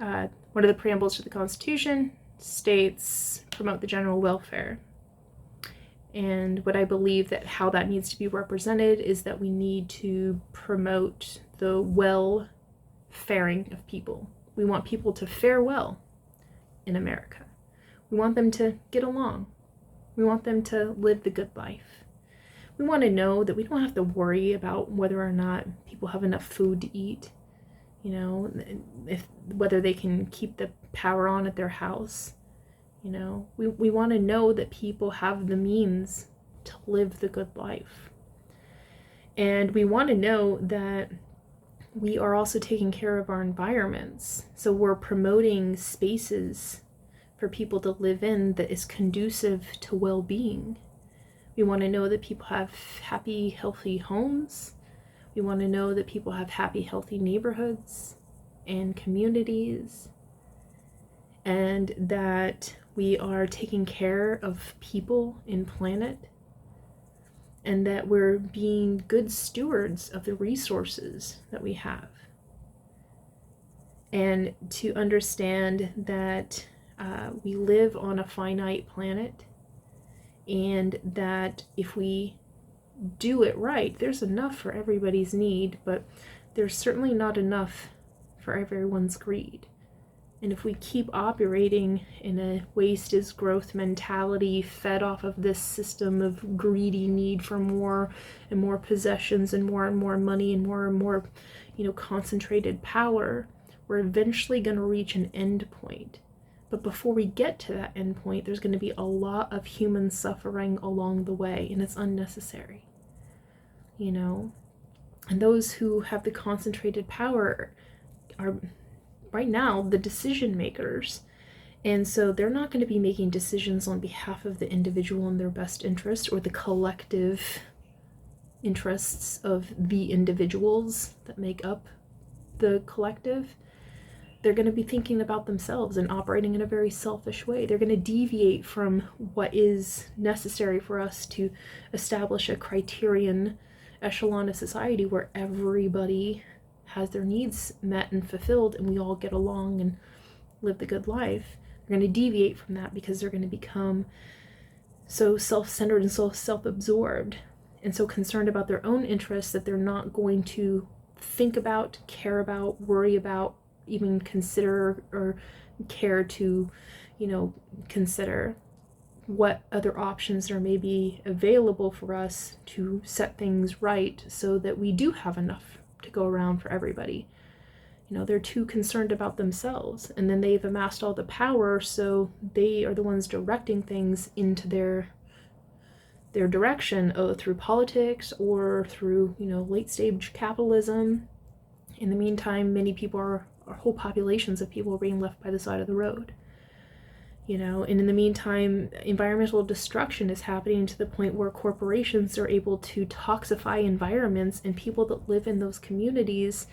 one of the preambles to the Constitution states promote the general welfare. And what I believe that how that needs to be represented is that we need to promote the well-faring of people. We want people to fare well in America. We want them to get along. We want them to live the good life. We want to know that we don't have to worry about whether or not people have enough food to eat, whether they can keep the power on at their house. We want to know that people have the means to live the good life. And we want to know that we are also taking care of our environments. So we're promoting spaces for people to live in that is conducive to well-being. We want to know that people have happy, healthy homes. We want to know that people have happy, healthy neighborhoods and communities, and that we are taking care of people and planet, and that we're being good stewards of the resources that we have. And to understand that we live on a finite planet, and that if we do it right, there's enough for everybody's need, but there's certainly not enough for everyone's greed. And if we keep operating in a waste is growth mentality, fed off of this system of greedy need for more and more possessions and more money and more, concentrated power, we're eventually going to reach an end point. But before we get to that end point, there's going to be a lot of human suffering along the way, and it's unnecessary. And those who have the concentrated power are right now the decision makers, and so they're not going to be making decisions on behalf of the individual in their best interest or the collective interests of the individuals that make up the collective. They're going to be thinking about themselves and operating in a very selfish way. They're going to deviate from what is necessary for us to establish a criterion echelon of society where everybody has their needs met and fulfilled and we all get along and live the good life. They're going to deviate from that because they're going to become so self-centered and so self-absorbed and so concerned about their own interests that they're not going to think about, care about, worry about, even consider or care to, consider what other options there may be available for us to set things right so that we do have enough to go around for everybody. They're too concerned about themselves, and then they've amassed all the power, so they are the ones directing things into their direction through politics or through, late stage capitalism. In the meantime, many people are whole populations of people are being left by the side of the road. And in the meantime, environmental destruction is happening to the point where corporations are able to toxify environments, and people that live in those communities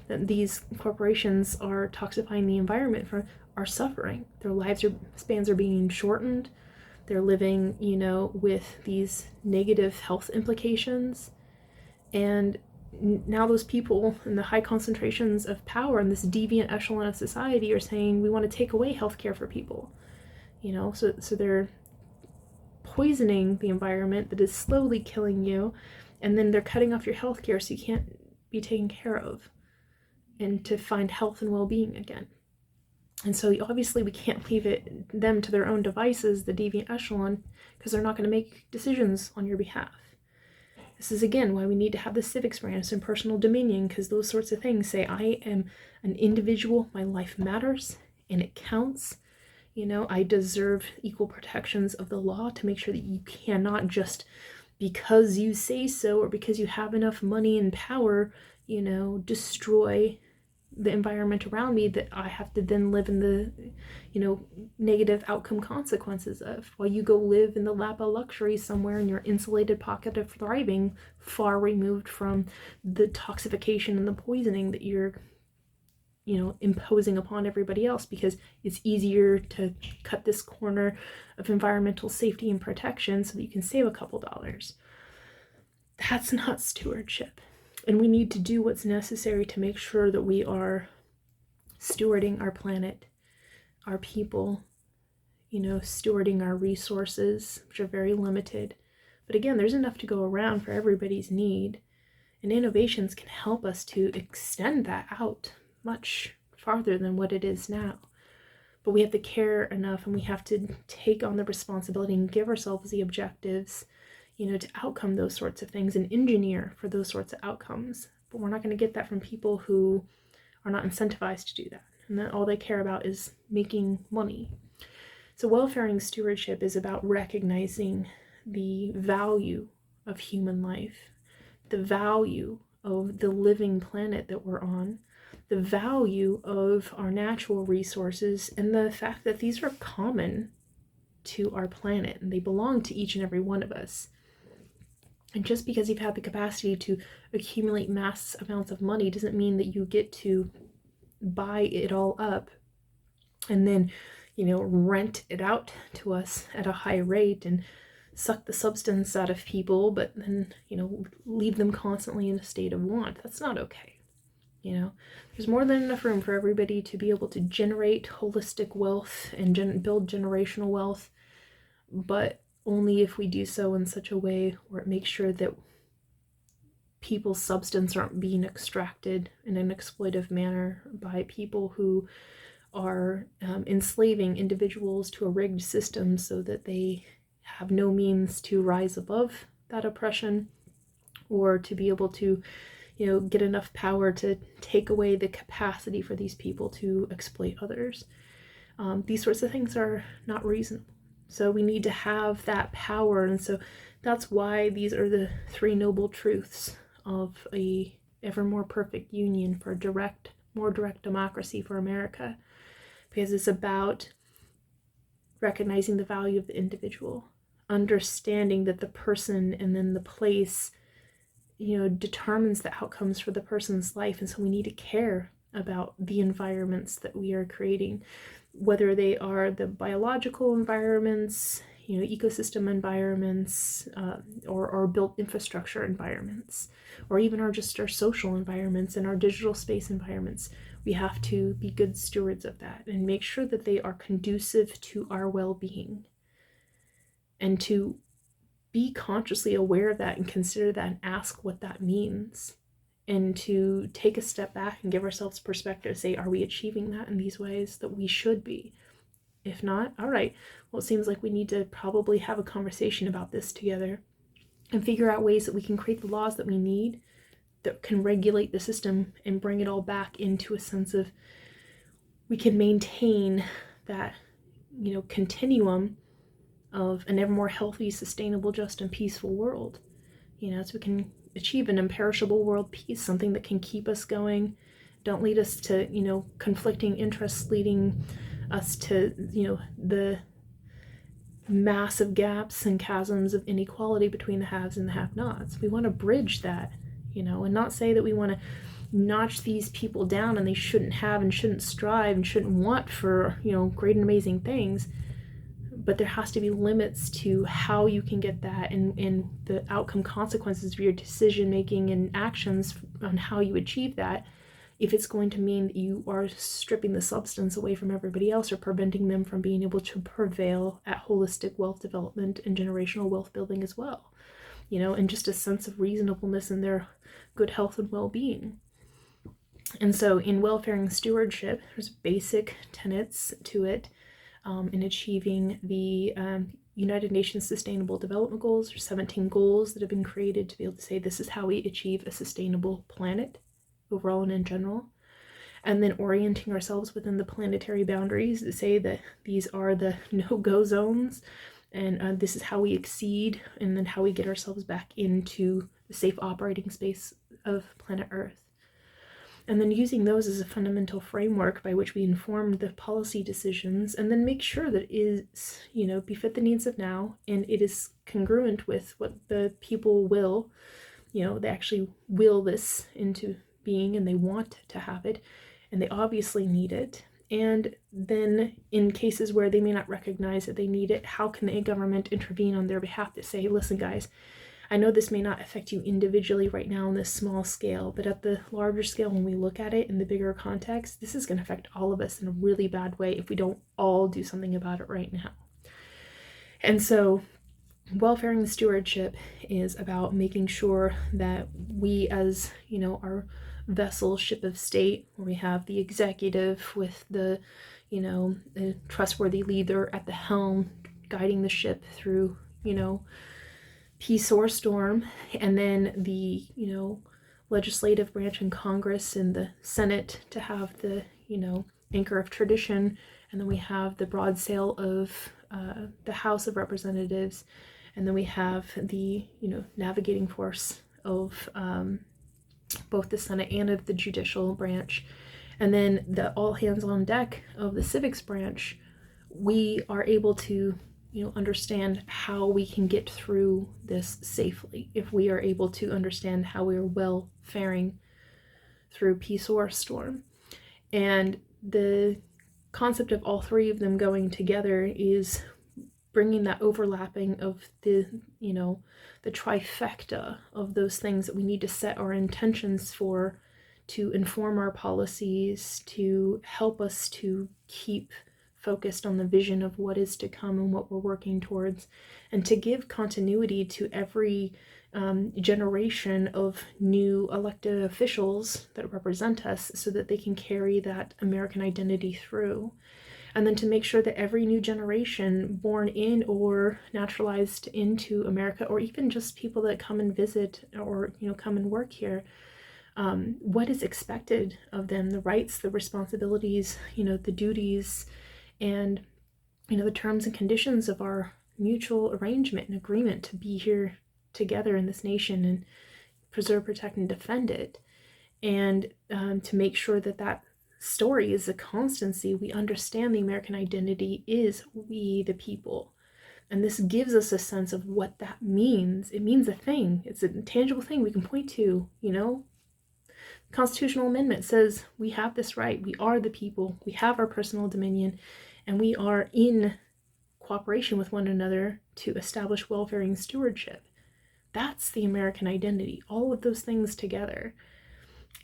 that these corporations are toxifying the environment for are suffering. Their spans are being shortened. They're living, with these negative health implications. And now those people in the high concentrations of power in this deviant echelon of society are saying we want to take away healthcare for people. So they're poisoning the environment that is slowly killing you, and then they're cutting off your healthcare so you can't be taken care of and to find health and well-being again. And so obviously we can't leave them to their own devices, the deviant echelon, because they're not going to make decisions on your behalf. This is, again, why we need to have the civics branch and personal dominion, because those sorts of things say, I am an individual, my life matters, and it counts. I deserve equal protections of the law to make sure that you cannot just because you say so or because you have enough money and power, destroy the environment around me that I have to then live in the, negative outcome consequences of, while you go live in the lap of luxury somewhere in your insulated pocket of thriving, far removed from the toxification and the poisoning that you're, imposing upon everybody else, because it's easier to cut this corner of environmental safety and protection so that you can save a couple dollars. That's not stewardship. And we need to do what's necessary to make sure that we are stewarding our planet, our people, stewarding our resources, which are very limited. But again, there's enough to go around for everybody's need. And innovations can help us to extend that out much farther than what it is now. But we have to care enough, and we have to take on the responsibility and give ourselves the objectives, to outcome those sorts of things and engineer for those sorts of outcomes. But we're not going to get that from people who are not incentivized to do that. And that all they care about is making money. So welfaring stewardship is about recognizing the value of human life, the value of the living planet that we're on, the value of our natural resources, and the fact that these are common to our planet and they belong to each and every one of us. And just because you've had the capacity to accumulate mass amounts of money doesn't mean that you get to buy it all up and then, rent it out to us at a high rate and suck the substance out of people, but then, leave them constantly in a state of want. That's not okay. There's more than enough room for everybody to be able to generate holistic wealth and build generational wealth, but only if we do so in such a way where it makes sure that people's substance aren't being extracted in an exploitive manner by people who are enslaving individuals to a rigged system so that they have no means to rise above that oppression or to be able to, get enough power to take away the capacity for these people to exploit others. These sorts of things are not reasonable. So we need to have that power. And so that's why these are the three noble truths of a ever more perfect union for more direct democracy for America. Because it's about recognizing the value of the individual, understanding that the person and then the place, determines the outcomes for the person's life. And so we need to care about the environments that we are creating, whether they are the biological environments, ecosystem environments, or built infrastructure environments, or even our social environments and our digital space environments. We have to be good stewards of that and make sure that they are conducive to our well-being, and to be consciously aware of that and consider that and ask what that means, and to take a step back and give ourselves perspective, say, are we achieving that in these ways that we should be? If not, all right, well, it seems like we need to probably have a conversation about this together and figure out ways that we can create the laws that we need that can regulate the system and bring it all back into a sense of we can maintain that, continuum of an ever more healthy, sustainable, just, and peaceful world. So we can achieve an imperishable world peace, something that can keep us going, don't lead us to, conflicting interests leading us to, the massive gaps and chasms of inequality between the haves and the have-nots. We want to bridge that, and not say that we want to notch these people down and they shouldn't have and shouldn't strive and shouldn't want for, great and amazing things. But there has to be limits to how you can get that and the outcome consequences of your decision making and actions on how you achieve that, if it's going to mean that you are stripping the substance away from everybody else or preventing them from being able to prevail at holistic wealth development and generational wealth building as well, and just a sense of reasonableness in their good health and well-being. And so in welfaring stewardship, there's basic tenets to it. In achieving the United Nations Sustainable Development Goals. There's 17 goals that have been created to be able to say this is how we achieve a sustainable planet overall and in general. And then orienting ourselves within the planetary boundaries to say that these are the no-go zones, and this is how we exceed, and then how we get ourselves back into the safe operating space of planet Earth. And then using those as a fundamental framework by which we inform the policy decisions, and then make sure that it is, befit the needs of now, and it is congruent with what the people will, they actually will this into being, and they want to have it, and they obviously need it. And then in cases where they may not recognize that they need it, how can a government intervene on their behalf to say, listen guys, I know this may not affect you individually right now on this small scale, but at the larger scale, when we look at it in the bigger context, this is going to affect all of us in a really bad way if we don't all do something about it right now. And so welfaring stewardship is about making sure that we, as our vessel ship of state, where we have the executive with the the trustworthy leader at the helm guiding the ship through peace or storm, and then the legislative branch in Congress and the Senate to have the anchor of tradition, and then we have the broad sail of the House of Representatives, and then we have the navigating force of both the Senate and of the judicial branch, and then the all hands on deck of the civics branch. We are able to understand how we can get through this safely if we are able to understand how we are well faring through peace or storm. And the concept of all three of them going together is bringing that overlapping of the trifecta of those things that we need to set our intentions for, to inform our policies, to help us to keep focused on the vision of what is to come and what we're working towards, and to give continuity to every generation of new elected officials that represent us, so that they can carry that American identity through. And then to make sure that every new generation born in or naturalized into America, or even just people that come and visit or come and work here, what is expected of them, the rights, the responsibilities, the duties, and the terms and conditions of our mutual arrangement and agreement to be here together in this nation and preserve, protect, and defend it. And to make sure that that story is a constancy. We understand the American identity is we the people. And this gives us a sense of what that means. It means a thing. It's a tangible thing we can point to, Constitutional amendment says we have this right. We are the people. We have our personal dominion, and we are in cooperation with one another to establish welfaring stewardship. That's the American identity, all of those things together.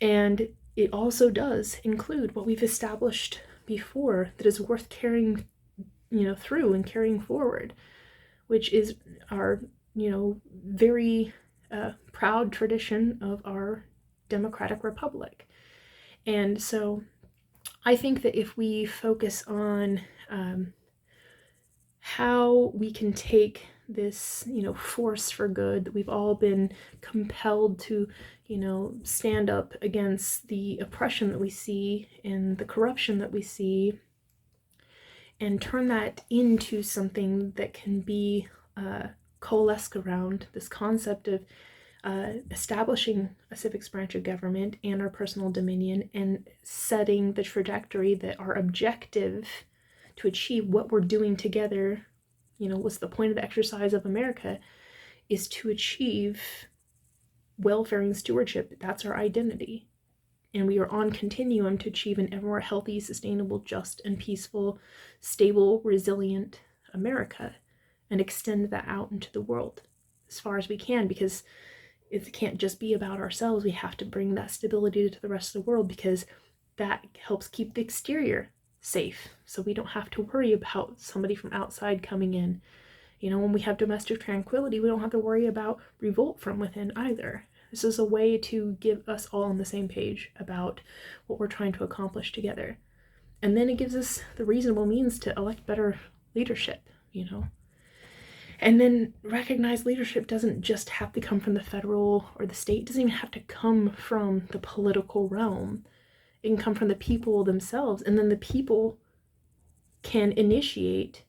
And it also does include what we've established before that is worth carrying, through and carrying forward, which is our, very proud tradition of our democratic republic. And so I think that if we focus on how we can take this, force for good that we've all been compelled to, stand up against the oppression that we see and the corruption that we see, and turn that into something that can be coalesced around this concept of establishing a civics branch of government and our personal dominion, and setting the trajectory that our objective to achieve what we're doing together, what's the point of the exercise of America, is to achieve welfaring stewardship. That's our identity. And we are on continuum to achieve an ever more healthy, sustainable, just, and peaceful, stable, resilient America, and extend that out into the world as far as we can, because it can't just be about ourselves. We have to bring that stability to the rest of the world, because that helps keep the exterior safe, so we don't have to worry about somebody from outside coming in. When we have domestic tranquility, we don't have to worry about revolt from within either. This is a way to get us all on the same page about what we're trying to accomplish together. And then it gives us the reasonable means to elect better leadership, And then recognize leadership doesn't just have to come from the federal or the state. It doesn't even have to come from the political realm. It can come from the people themselves. And then the people can initiate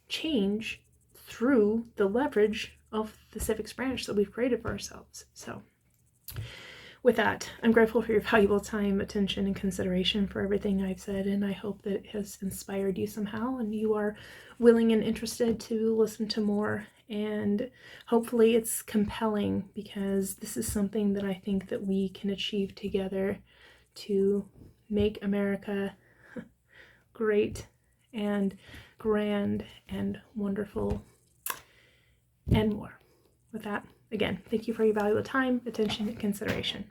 change through the leverage of the civics branch that we've created for ourselves. So with that, I'm grateful for your valuable time, attention, and consideration for everything I've said, and I hope that it has inspired you somehow, and you are willing and interested to listen to more, and hopefully it's compelling, because this is something that I think that we can achieve together to make America great and grand and wonderful and more. with that, again, thank you for your valuable time, attention, and consideration.